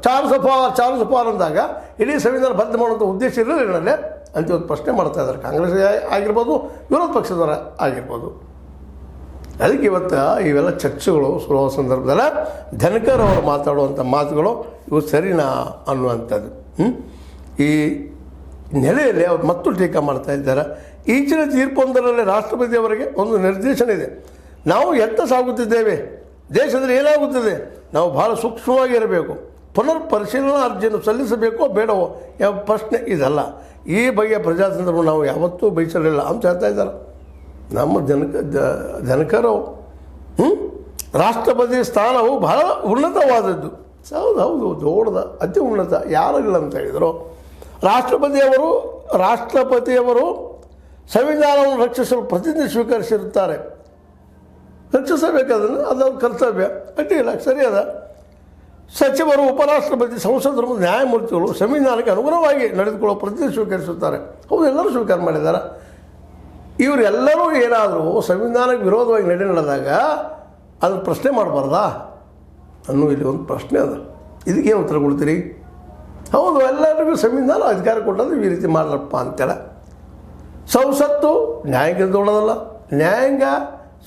Charles for ಅಂದಾಗ ಇಡೀ ಸಂವಿಧಾನ ಬದ್ಧ ಮಾಡುವಂಥ ಉದ್ದೇಶ ಇರಲಿಲ್ಲ ಅಂತ ಇವತ್ತು ಪ್ರಶ್ನೆ ಮಾಡ್ತಾ ಇದ್ದಾರೆ. ಕಾಂಗ್ರೆಸ್ ಆಗಿರ್ಬೋದು, ವಿರೋಧ ಪಕ್ಷದವರ ಆಗಿರ್ಬೋದು. ಅದಕ್ಕೆ ಇವತ್ತು ಇವೆಲ್ಲ ಚರ್ಚೆಗಳು ಸುರುವ ಸಂದರ್ಭದಲ್ಲಿ ಧನ್ಕರ್ ಅವರು ಮಾತಾಡುವಂಥ ಮಾತುಗಳು ಇವು ಸರಿನಾ ಅನ್ನುವಂಥದ್ದು. ಈ ನೆಲೆಯಲ್ಲಿ ಅವರು ಮತ್ತು ಟೀಕಾ ಮಾಡ್ತಾ ಇದ್ದಾರೆ. ಈಚಿನ ತೀರ್ಪೊಂದರಲ್ಲಿ ರಾಷ್ಟ್ರಪತಿಯವರಿಗೆ ಒಂದು ನಿರ್ದೇಶನ ಇದೆ. ನಾವು ಎತ್ತ ಸಾಗುತ್ತಿದ್ದೇವೆ, ದೇಶದಲ್ಲಿ ಏನಾಗುತ್ತದೆ, ನಾವು ಭಾಳ ಸೂಕ್ಷ್ಮವಾಗಿರಬೇಕು, ಪುನರ್ ಪರಿಶೀಲನಾ ಅರ್ಜಿಯನ್ನು ಸಲ್ಲಿಸಬೇಕೋ ಬೇಡವೋ ಯಾವ ಪ್ರಶ್ನೆ ಇದಲ್ಲ. ಈ ಬಗೆಯ ಪ್ರಜಾತಂತ್ರವನ್ನು ನಾವು ಯಾವತ್ತೂ ಬಯಸಲಿಲ್ಲ ಅಂತ ಹೇಳ್ತಾ ಇದ್ದಾರೆ ನಮ್ಮ ಧನ್ಕರ್ ಅವರು. ರಾಷ್ಟ್ರಪತಿ ಸ್ಥಾನವು ಬಹಳ ಉನ್ನತವಾದದ್ದು. ಹೌದು ದೊಡ್ಡದ, ಅತಿ ಉನ್ನತ, ಯಾರಿಲ್ಲ ಅಂತ ಹೇಳಿದರು. ರಾಷ್ಟ್ರಪತಿಯವರು ಸಂವಿಧಾನವನ್ನು ರಕ್ಷಿಸಲು ಪ್ರತಿಜ್ಞೆ ಸ್ವೀಕರಿಸಿರುತ್ತಾರೆ. ರಕ್ಷಿಸಬೇಕಾದನ್ನು ಅದರ ಕರ್ತವ್ಯ, ಅಡ್ಡಿಲ್ಲ, ಸರಿ ಅದ. ಸಚಿವರು, ಉಪರಾಷ್ಟ್ರಪತಿ, ಸಂಸದರು, ನ್ಯಾಯಮೂರ್ತಿಗಳು ಸಂವಿಧಾನಕ್ಕೆ ಅನುಗುಣವಾಗಿ ನಡೆದುಕೊಳ್ಳುವ ಪ್ರತಿಜ್ಞೆ ಸ್ವೀಕರಿಸುತ್ತಾರೆ. ಹೌದು, ಎಲ್ಲರೂ ಸ್ವೀಕಾರ ಮಾಡಿದ್ದಾರೆ. ಇವರೆಲ್ಲರೂ ಏನಾದರೂ ಸಂವಿಧಾನಕ್ಕೆ ವಿರೋಧವಾಗಿ ನಡೆದಾಗ ಅದನ್ನು ಪ್ರಶ್ನೆ ಮಾಡಬಾರ್ದಾ ಅನ್ನೋ ಇಲ್ಲಿ ಒಂದು ಪ್ರಶ್ನೆ ಅದ. ಇದಕ್ಕೇನು ಉತ್ತರ ಕೊಡ್ತೀರಿ? ಹೌದು, ಎಲ್ಲರಿಗೂ ಸಂವಿಧಾನ ಅಧಿಕಾರ ಕೊಟ್ಟದ್ದು ಈ ರೀತಿ ಮಾಡ್ರಪ್ಪ ಅಂತೇಳ. ಸಂಸತ್ತು ನ್ಯಾಯಾಂಗ ದೊಡ್ಡದಲ್ಲ, ನ್ಯಾಯಾಂಗ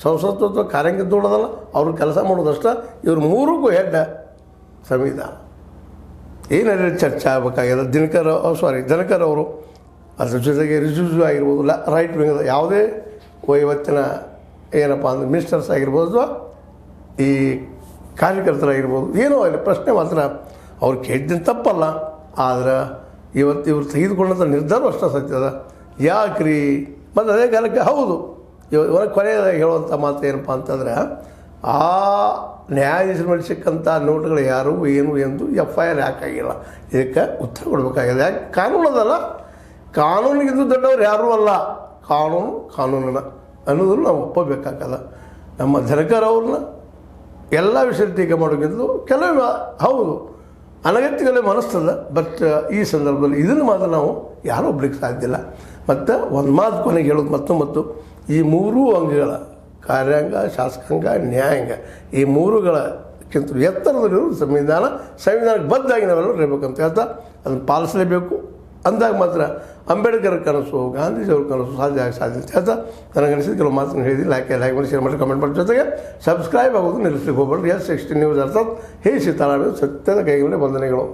ಸಂಸತ್ತು ಅಥವಾ ಕಾರ್ಯಾಂಗ ದೊಡ್ಡದಲ್ಲ. ಅವ್ರಿಗೆ ಕೆಲಸ ಮಾಡೋದಷ್ಟ. ಇವ್ರು ಮೂರಿಗೂ ಹೆಡ್ ಸಂವಿಧಾನ. ಏನಾದ್ರು ಚರ್ಚೆ ಆಗಬೇಕಾಗಿದೆ. ಧನ್ಕರ್ ಅವರು ಅದ್ರ ಜೊತೆಗೆ ರಿಜಿಜು ಆಗಿರ್ಬೋದು, ರೈಟ್ ವಿಂಗ್ ಯಾವುದೇ ಇವತ್ತಿನ ಏನಪ್ಪ ಅಂದರೆ ಮಿನಿಸ್ಟರ್ಸ್ ಆಗಿರ್ಬೋದು ಅಥವಾ ಈ ಕಾರ್ಯಕರ್ತರಾಗಿರ್ಬೋದು, ಏನೋ ಅಲ್ಲಿ ಪ್ರಶ್ನೆ ಮಾತ್ರ ಅವ್ರು ಕೇಳಿದ್ದೀನಿ ತಪ್ಪಲ್ಲ. ಆದರೆ ಇವರು ತೆಗೆದುಕೊಂಡಂಥ ನಿರ್ಧಾರ ಅಷ್ಟೇ ಸತ್ಯದ. ಯಾಕ್ರಿ ಮತ್ತು ಅದೇ ಕಾಲಕ್ಕೆ ಹೌದು ಇವರ ಕೊನೆಯದಾಗಿ ಹೇಳುವಂಥ ಮಾತು ಏನಪ್ಪ ಅಂತಂದರೆ, ಆ ನ್ಯಾಯಾಧೀಶರ ಮೇಲೆ ಸಿಕ್ಕಂಥ ನೋಟುಗಳು ಯಾರು ಏನು ಎಂದು FIR ಯಾಕಾಗಿಲ್ಲ, ಇದಕ್ಕೆ ಉತ್ತರ ಕೊಡಬೇಕಾಗಿದೆ. ಯಾಕೆ ಕಾನೂನದಲ್ಲ, ಕಾನೂನಿಗಿಂತ ದೊಡ್ಡವ್ರು ಯಾರೂ ಅಲ್ಲ, ಕಾನೂನಿನ ಅನ್ನೋದನ್ನು ನಾವು ಒಪ್ಪಬೇಕಾಗದ. ನಮ್ಮ ಧನ್ಕರ್ ಅವ್ರನ್ನ ಎಲ್ಲ ವಿಷಯ ಟೀಕೆ ಮಾಡೋಕ್ಕಿಂತ ಕೆಲವೊಮ್ಮೆ ಹೌದು ಅನಗತ್ಯಗಳೇ ಮನಸ್ತದ. ಬಟ್ ಈ ಸಂದರ್ಭದಲ್ಲಿ ಇದನ್ನು ಮಾತ್ರ ನಾವು ಯಾರೂ ಒಬ್ಲಿಕ್ಕೆ ಸಾಧ್ಯ ಇಲ್ಲ. ಮತ್ತು ಒಂದು ಮಾತು ಕೊನೆಗೆ ಹೇಳೋದು ಮತ್ತು ಈ ಮೂರೂ ಅಂಗಗಳ ಕಾರ್ಯಾಂಗ, ಶಾಸಕಾಂಗ, ನ್ಯಾಯಾಂಗ, ಈ ಮೂರುಗಳಕ್ಕಿಂತ ಎತ್ತರದಲ್ಲಿರೋದು ಸಂವಿಧಾನಕ್ಕೆ ಬದ್ಧಾಗಿ ನಾವೆಲ್ಲರೂ ಇರಬೇಕಂತ ಹೇಳ್ತಾ ಅದನ್ನು ಪಾಲಿಸಲೇಬೇಕು. ಅಂದಾಗ ಮಾತ್ರ ಅಂಬೇಡ್ಕರ್ ಕನಸು, ಗಾಂಧೀಜಿಯವ್ರ ಕನಸು ಸಾಧ್ಯ ಅಂತ ಹೇಳ್ತಾ ನನಗನಿಸಿದ ಕೆಲವು ಮಾತನ್ನು ಹೇಳಿದ್ದೀನಿ. ಲೈಕ್ ಮಾಡಿ, ಶೇರ್ ಮಾಡಿ, ಕಮೆಂಟ್ ಮಾಡಿ, ಜೊತೆಗೆ ಸಬ್ಸ್ಕ್ರೈಬ್ ಆಗೋದು ನಿಲ್ಲಿಸ್ಲಿಕ್ಕೆ ಹೋಗ್ಬೇಡ್ರಿ. S16 ನ್ಯೂಸ್ ಅರ್ಥಾತ್ ಹೇ ಸೀತಾರಾಮ ಸತ್ಯದ ಕೈಗಳೇ ವಂದನೆಗಳು.